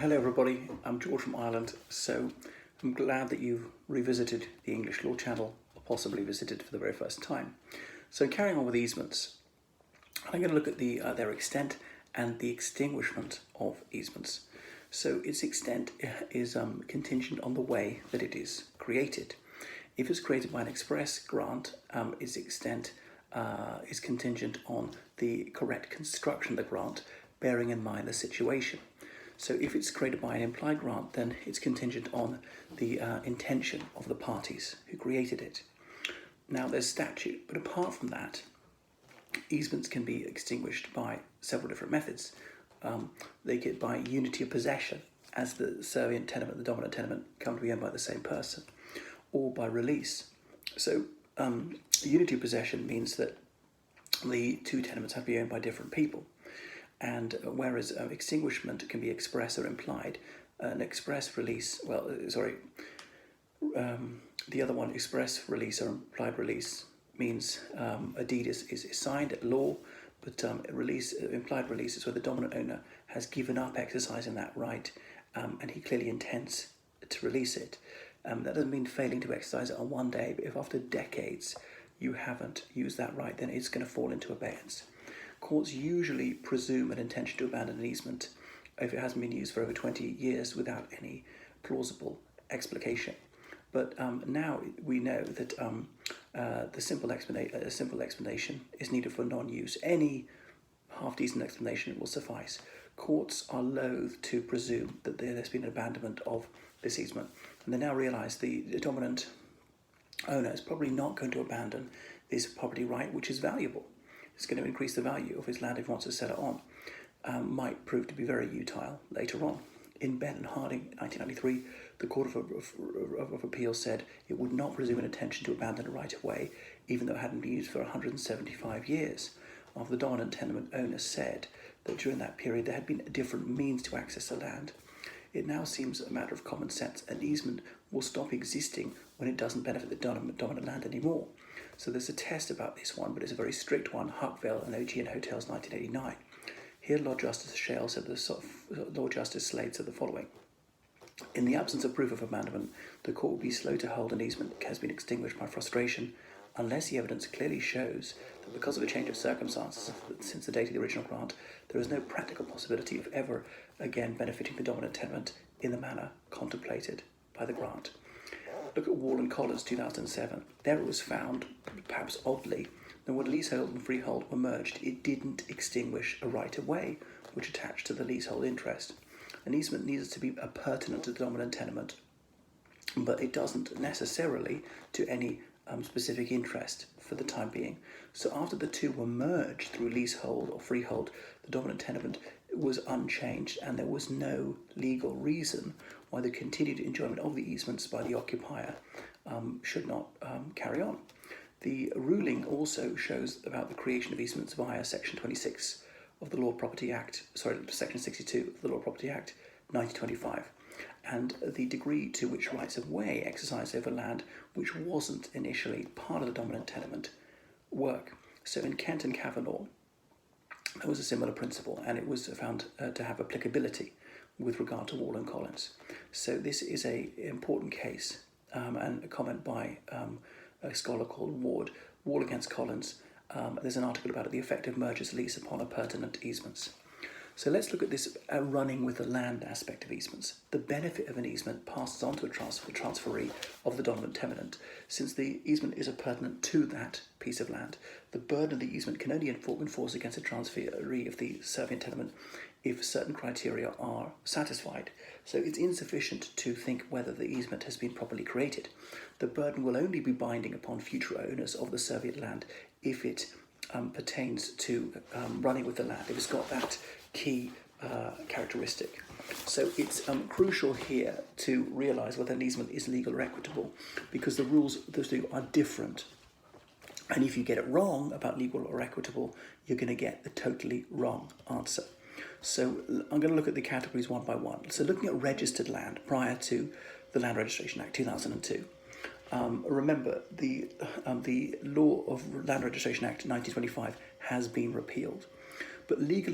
Hello everybody, I'm George from Ireland. So I'm glad that you've revisited the English Law channel, or possibly visited for the very first time. So carrying on with easements, I'm going to look at their extent and the extinguishment of easements. So its extent is contingent on the way that it is created. If it's created by an express grant, its extent is contingent on the correct construction of the grant, bearing in mind the situation. So if it's created by an implied grant, then it's contingent on the intention of the parties who created it. Now there's statute, but apart from that, easements can be extinguished by several different methods. They get by unity of possession, as the servient tenement, the dominant tenement, come to be owned by the same person, or by release. So unity of possession means that the two tenements have to be owned by different people. And whereas extinguishment can be express or implied, an express release, the other one, express release or implied release, means a deed is signed at law, but implied release is where the dominant owner has given up exercising that right, and he clearly intends to release it. That doesn't mean failing to exercise it on one day, but if after decades you haven't used that right, then it's going to fall into abeyance. Courts usually presume an intention to abandon an easement if it hasn't been used for over 20 years without any plausible explication. But now we know that a simple explanation is needed for non-use. Any half-decent explanation will suffice. Courts are loath to presume that there's been an abandonment of this easement, and they now realise the dominant owner is probably not going to abandon this property right, which is valuable. It's going to increase the value of his land if he wants to sell it on. Might prove to be very utile later on. In Benn and Harding, 1993, the Court of Appeal said it would not presume an intention to abandon a right-of-way, even though it hadn't been used for 175 years. After the dominant tenement owner said that during that period there had been different means to access the land. It now seems a matter of common sense. An easement will stop existing when it doesn't benefit the dominant land anymore. So there's a test about this one, but it's a very strict one. Huckville and OGN Hotels, 1989. Here, Lord Justice Shale said Lord Justice Slade said the following: in the absence of proof of abandonment, the court will be slow to hold an easement has been extinguished by frustration, unless the evidence clearly shows that because of a change of circumstances since the date of the original grant, there is no practical possibility of ever again benefiting the dominant tenement in the manner contemplated by the grant. Look at Wall and Collins, 2007. There it was found, perhaps oddly, that when leasehold and freehold were merged, it didn't extinguish a right-of-way which attached to the leasehold interest. An easement needs to be pertinent to the dominant tenement, but it doesn't necessarily to any specific interest for the time being. So after the two were merged through leasehold or freehold, the dominant tenement was unchanged, and there was no legal reason why the continued enjoyment of the easements by the occupier should not carry on. The ruling also shows about the creation of easements via Section 26 of the Section 62 of the Law Property Act 1925, and the degree to which rights of way exercised over land which wasn't initially part of the dominant tenement work. So in Kent and Cavanaugh, there was a similar principle, and it was found to have applicability with regard to Wall and Collins. So this is an important case, and a comment by a scholar called Ward, Wall against Collins. There's an article about it, the effect of merger's lease upon appurtenant easements. So let's look at this running with the land aspect of easements. The benefit of an easement passes on to the transferee of the dominant tenement. Since the easement is appurtenant to that piece of land, the burden of the easement can only enforce against the transferee of the servient tenement if certain criteria are satisfied. So it's insufficient to think whether the easement has been properly created. The burden will only be binding upon future owners of the servient land if it pertains to running with the land, if it's got that key characteristic. So it's crucial here to realise whether an easement is legal or equitable, because the rules of those two are different. And if you get it wrong about legal or equitable, you're going to get the totally wrong answer. So I'm going to look at the categories one by one. So looking at registered land prior to the Land Registration Act 2002. Remember, the Law of Land Registration Act 1925 has been repealed. But legal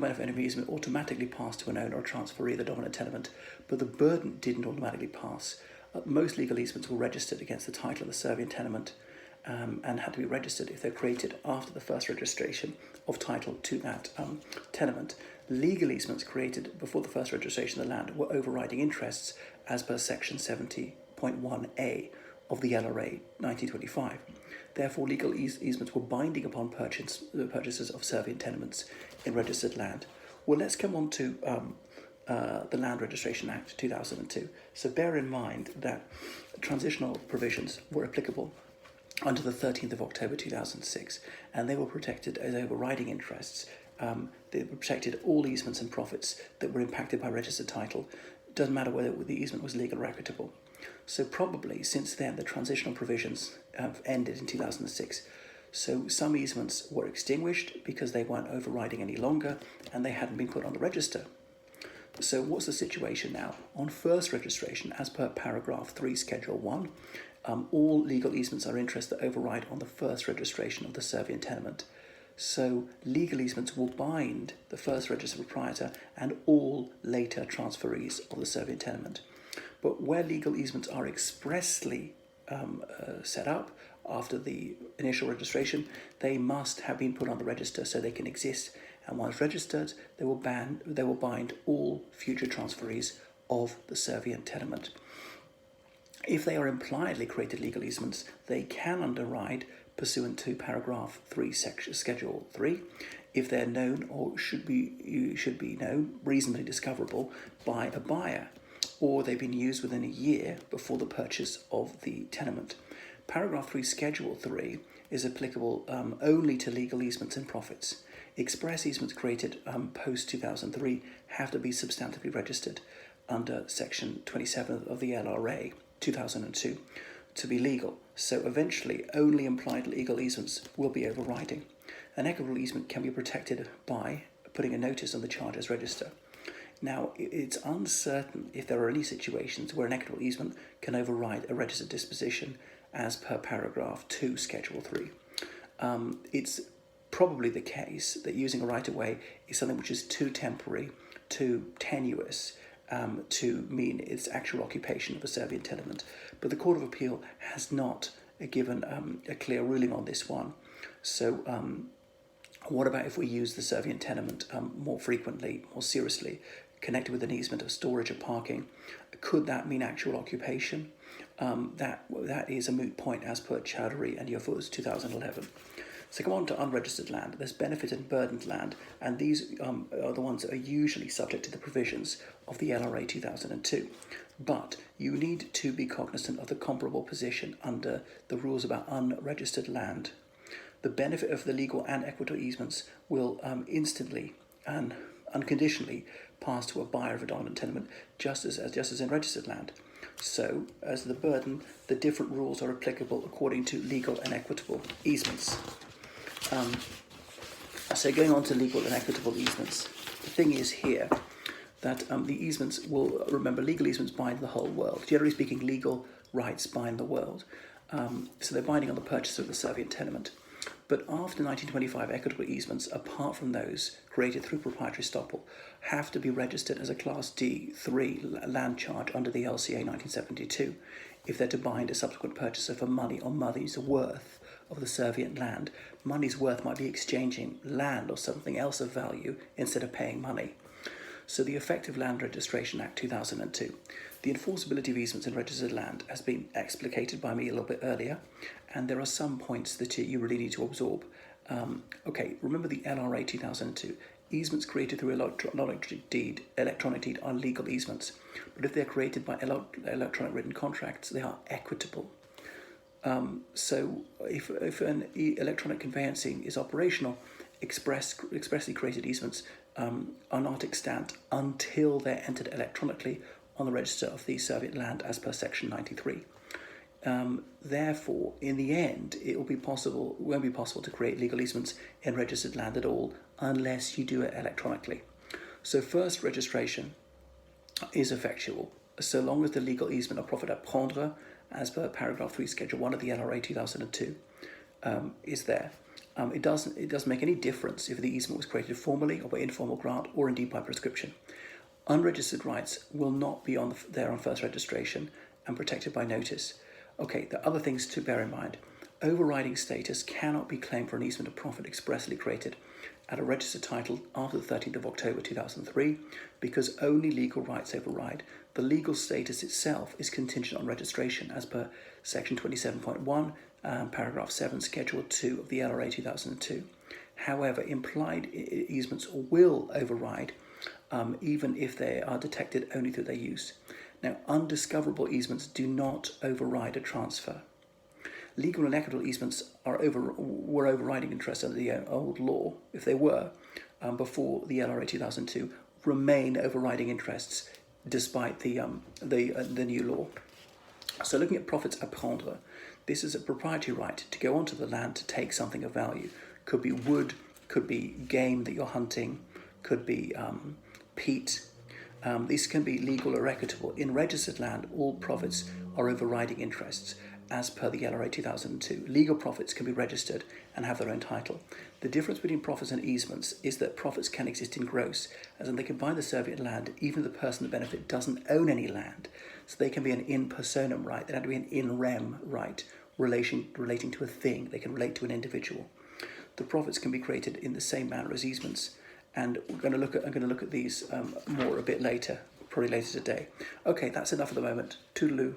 benefit of easement automatically pass to an owner or transferee of the dominant tenement, but the burden didn't automatically pass. Most legal easements were registered against the title of the servient tenement, and had to be registered if they're created after the first registration of title to that tenement. Legal easements created before the first registration of the land were overriding interests as per section 70.1a of the LRA 1925. Therefore, legal easements were binding upon purchasers of servient tenements in registered land. Well, let's come on to the Land Registration Act 2002. So bear in mind that transitional provisions were applicable until the 13th of October 2006, and they were protected as overriding interests. They protected all easements and profits that were impacted by registered title. It doesn't matter whether the easement was legal or equitable. So probably since then the transitional provisions have ended in 2006. So some easements were extinguished because they weren't overriding any longer and they hadn't been put on the register. So what's the situation now? On first registration, as per paragraph 3, schedule 1, all legal easements are interests that override on the first registration of the servient tenement. So legal easements will bind the first registered proprietor and all later transferees of the servient tenement. But where legal easements are expressly set up after the initial registration, they must have been put on the register so they can exist. And once registered, they will bind all future transferees of the servient tenement. If they are impliedly created legal easements, they can underride pursuant to paragraph 3, schedule 3, if they're known or should be known, reasonably discoverable by a buyer, or they've been used within a year before the purchase of the tenement. Paragraph 3, schedule 3 is applicable only to legal easements and profits. Express easements created post-2003 have to be substantively registered under section 27 of the LRA 2002 to be legal. So eventually only implied legal easements will be overriding. An equitable easement can be protected by putting a notice on the charges register. Now, it's uncertain if there are any situations where an equitable easement can override a registered disposition as per paragraph 2, schedule 3. It's probably the case that using a right-of-way is something which is too temporary, too tenuous to mean its actual occupation of a servient tenement. But the Court of Appeal has not given a clear ruling on this one. So what about if we use the servient tenement more frequently, more seriously, connected with an easement of storage or parking? Could that mean actual occupation? That is a moot point as per Chowdhury and Yavuz 2011. So come on to unregistered land. There's benefit and burdened land, and these are the ones that are usually subject to the provisions of the LRA 2002. But you need to be cognizant of the comparable position under the rules about unregistered land. The benefit of the legal and equitable easements will instantly and unconditionally pass to a buyer of a dominant tenement, just as in registered land. So, as the burden, the different rules are applicable according to legal and equitable easements. So going on to legal and equitable easements, the thing is here that the easements will, remember, legal easements bind the whole world. Generally speaking, legal rights bind the world. So they're binding on the purchaser of the servient tenement. But after 1925, equitable easements, apart from those created through proprietary estoppel, have to be registered as a Class D3 land charge under the LCA 1972 if they're to bind a subsequent purchaser for money or money's worth of the servient land. Money's worth might be exchanging land or something else of value instead of paying money. So the Effective Land Registration Act 2002. The enforceability of easements in registered land has been explicated by me a little bit earlier, and there are some points that you really need to absorb. Remember the LRA 2002. Easements created through electronic deed are legal easements, but if they're created by electronic written contracts, they are equitable. So if an electronic conveyancing is operational, expressly created easements are not extant until they're entered electronically on the register of the servient land as per section 93. Therefore, in the end, won't be possible to create legal easements in registered land at all unless you do it electronically. So first registration is effectual so long as the legal easement or profit à prendre as per paragraph 3 schedule 1 of the LRA 2002 is there. It doesn't make any difference if the easement was created formally or by informal grant or indeed by prescription. Unregistered rights will not be there on first registration and protected by notice. Okay, there are other things to bear in mind. Overriding status cannot be claimed for an easement of profit expressly created at a registered title after the 13th of October 2003 because only legal rights override. The legal status itself is contingent on registration as per section 27.1, paragraph 7, schedule 2 of the LRA 2002. However, implied easements will override even if they are detected only through their use. Now, undiscoverable easements do not override a transfer. Legal and equitable easements were overriding interests under the old law, if they were, before the LRA 2002, remain overriding interests despite the new law. So looking at profits à prendre, this is a proprietary right to go onto the land to take something of value. Could be wood, could be game that you're hunting, could be peat. These can be legal or equitable. In registered land, all profits are overriding interests as per the LRA 2002. Legal profits can be registered and have their own title. The difference between profits and easements is that profits can exist in gross, as in they can buy the surveyed land even if the person of benefit doesn't own any land. So they can be an in personam right, they have to be an in rem right, relating to a thing. They can relate to an individual. The profits can be created in the same manner as easements, and I'm going to look at these more a bit later, probably later today. Okay, that's enough at the moment. Toodaloo.